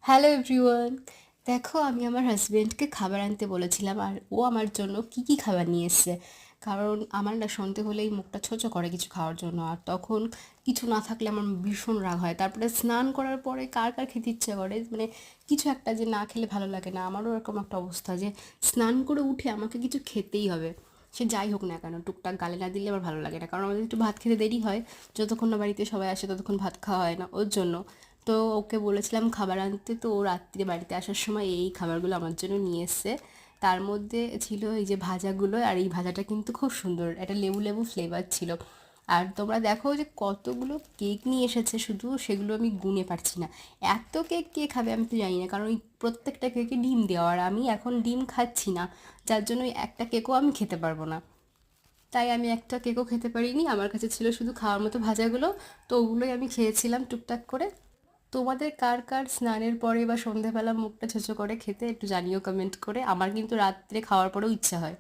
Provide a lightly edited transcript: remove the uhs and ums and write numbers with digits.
Hello everyone. দেখো, আমি আমার হাজবেন্ডকে খাবার আনতে বলেছিলাম আর ও আমার জন্য কি কি খাবার নিয়ে এসছে। কারণ আমার না সন্ধে হলেই মুখটা ছোটো করে কিছু খাওয়ার জন্য, আর তখন কিছু না থাকলে আমার ভীষণ রাগ হয়। তারপরে স্নান করার পরে কার কার খেতে ইচ্ছে করে, মানে কিছু একটা যে না খেলে ভালো লাগে না। আমারও এরকম একটা অবস্থা যে স্নান করে উঠে আমাকে কিছু খেতেই হবে, সে যাই হোক না কেন। টুকটাক গালে না দিলে আমার ভালো লাগে না, কারণ আমাদের একটু ভাত খেতে দেরি হয়। যতক্ষণ না বাড়িতে সবাই আসে ততক্ষণ ভাত খাওয়া হয় না, ওর জন্য। তো ওকে বলেছিলাম খাবার আনতে, তো ও রাত্রে বাড়িতে আসার সময় এই খাবারগুলো আমার জন্য নিয়ে এসছে। তার মধ্যে ছিল এই যে ভাজাগুলো, আর এই ভাজাটা কিন্তু খুব সুন্দর, একটা লেবু লেবু ফ্লেভার ছিল। আর তোমরা দেখো যে কতগুলো কেক নিয়ে এসেছে, শুধু সেগুলো আমি গুনে পারছি না। এত কেক কে খাবে আমি তো জানি না, কারণ ওই প্রত্যেকটা কেকে ডিম দেওয়া, আর আমি এখন ডিম খাচ্ছি না, যার জন্য ওই একটা কেকও আমি খেতে পারবো না। তাই আমি একটা কেকও খেতে পারিনি, আমার কাছে ছিল শুধু খাওয়ার মতো ভাজাগুলো। তো ওগুলোই আমি খেয়েছিলাম টুকটাক করে। তোমাদের কার কার স্নানের পরে বা সন্ধেবেলা মুখটা ছোটো করে খেতে একটু জানিও কমেন্ট করে। আমার কিন্তু রাত্রে খাওয়ার পরেও ইচ্ছা হয়।